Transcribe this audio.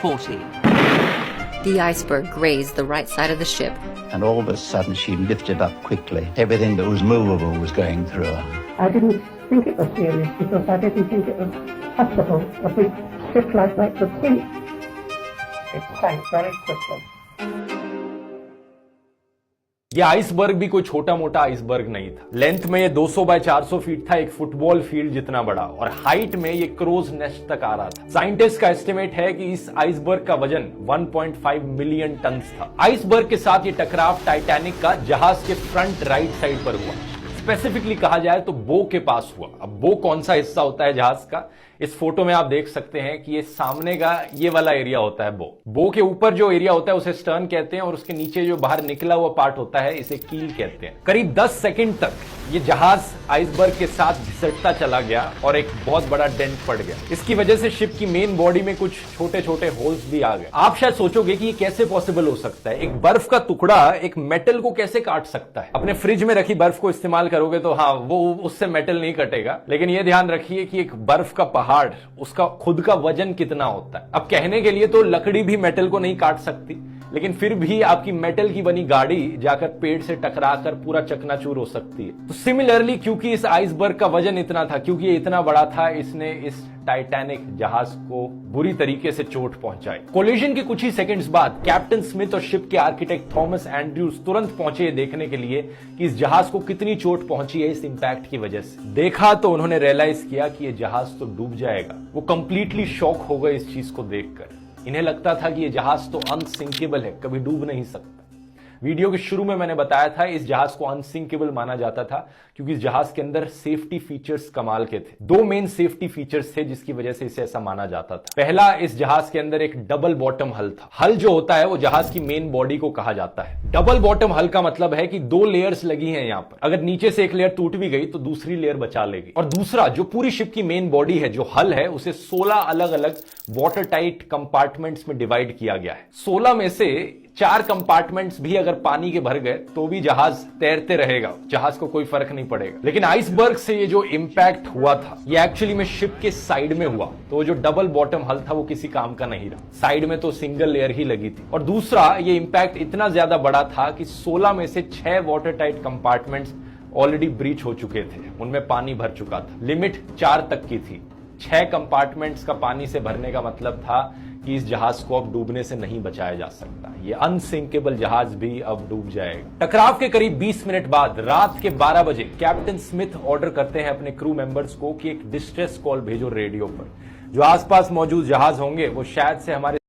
40. The iceberg grazed the right side of the ship. And all of a sudden she lifted up quickly. Everything that was movable was going through her. I didn't think it was serious because I didn't think it was possible a big ship like that could sink. It sank very quickly. ये iceberg भी कोई छोटा मोटा iceberg नहीं था। Length में ये 200 bye 400 feet था, एक फुटबॉल फील्ड जितना बड़ा, और हाइट में ये क्रोज नेस्ट तक आ रहा था। साइंटिस्ट का एस्टिमेट है कि इस आइसबर्ग का वजन 1.5 मिलियन टन था। आइसबर्ग के साथ ये टकराव टाइटैनिक का जहाज के फ्रंट राइट साइड पर हुआ। स्पेसिफिकली कहा जाए तो बो के पास हुआ। अब बो कौन सा हिस्सा होता है जहाज का, इस फोटो में आप देख सकते हैं कि ये सामने का ये वाला एरिया होता है बो के ऊपर जो एरिया होता है उसे स्टर्न कहते हैं, और उसके नीचे जो बाहर निकला हुआ पार्ट होता है इसे कील कहते हैं। करीब 10 सेकंड तक ये जहाज आइसबर्ग के साथ घिसटता चला गया और एक बहुत बड़ा डेंट पड़ गया। इसकी वजह से शिप की मेन बॉडी में कुछ छोटे छोटे होल्स भी आ गए। आप शायद सोचोगे कि ये कैसे पॉसिबल हो सकता है, एक बर्फ का टुकड़ा एक मेटल को कैसे काट सकता है। अपने फ्रिज में रखी बर्फ को इस्तेमाल करोगे तो हाँ, वो उससे मेटल नहीं कटेगा, लेकिन ये ध्यान रखिए कि एक बर्फ का पहाड़, उसका खुद का वजन कितना होता है। अब कहने के लिए तो लकड़ी भी मेटल को नहीं काट सकती, लेकिन फिर भी आपकी मेटल की बनी गाड़ी जाकर पेड़ से टकराकर पूरा चकनाचूर हो सकती है। तो सिमिलरली क्योंकि इस आइसबर्ग का वजन इतना था, क्योंकि ये इतना बड़ा था, इसने इस टाइटैनिक जहाज को बुरी तरीके से चोट पहुंचाई। कोलिजन के कुछ ही सेकंड्स बाद कैप्टन स्मिथ और शिप के आर्किटेक्ट थॉमस एंड्रयूज तुरंत पहुंचे देखने के लिए कि इस जहाज को कितनी चोट पहुंची है इस इंपैक्ट की वजह से। देखा तो उन्होंने रियलाइज किया कि ये जहाज तो डूब जाएगा। वो कंप्लीटली शॉक हो गए इस चीज को देखकर। इन्हें लगता था कि ये जहाज तो अनसिंकेबल है, कभी डूब नहीं सकता। वीडियो के शुरू में मैंने बताया था इस जहाज को अनसिंकेबल माना जाता था क्योंकि इस जहाज के अंदर सेफ्टी फीचर्स कमाल के थे। दो मेन सेफ्टी फीचर्स थे जिसकी वजह से इसे ऐसा माना जाता था। पहला, इस जहाज के अंदर एक डबल बॉटम हल था। हल जो होता है वो जहाज की मेन बॉडी को कहा जाता है। डबल बॉटम हल का मतलब है कि दो लेयर्स लगी हैं यहां पर। अगर नीचे से एक लेयर टूट भी गई तो दूसरी लेयर बचा लेगी। और दूसरा, जो पूरी शिप की मेन बॉडी है, जो हल है, उसे 16 अलग अलग वाटर टाइट कंपार्टमेंट्स में डिवाइड किया गया है। 16 में से 4 कंपार्टमेंट्स भी अगर पानी के भर गए तो भी जहाज तैरते रहेगा, जहाज को कोई फर्क नहीं पड़ेगा। लेकिन आइसबर्ग से ये जो इंपैक्ट हुआ था ये एक्चुअली में शिप के साइड में हुआ, तो जो डबल बॉटम हल था वो किसी काम का नहीं रहा। साइड में तो सिंगल लेयर ही लगी थी। और दूसरा, ये इंपैक्ट इतना ज्यादा बड़ा था कि 16 में से 6 water tight compartments already breach हो चुके थे, उनमें पानी भर चुका था। लिमिट 4 तक की थी। 6 कंपार्टमेंट्स का पानी से भरने का मतलब था कि इस जहाज को अब डूबने से नहीं बचाया जा सकता। ये अनसिंकेबल जहाज भी अब डूब जाएगा। टकराव के करीब 20 मिनट बाद रात के 12 बजे कैप्टन स्मिथ ऑर्डर करते हैं अपने क्रू मेंबर्स को कि एक डिस्ट्रेस कॉल भेजो रेडियो पर। जो आसपास मौजूद जहाज होंगे वो शायद से हमारे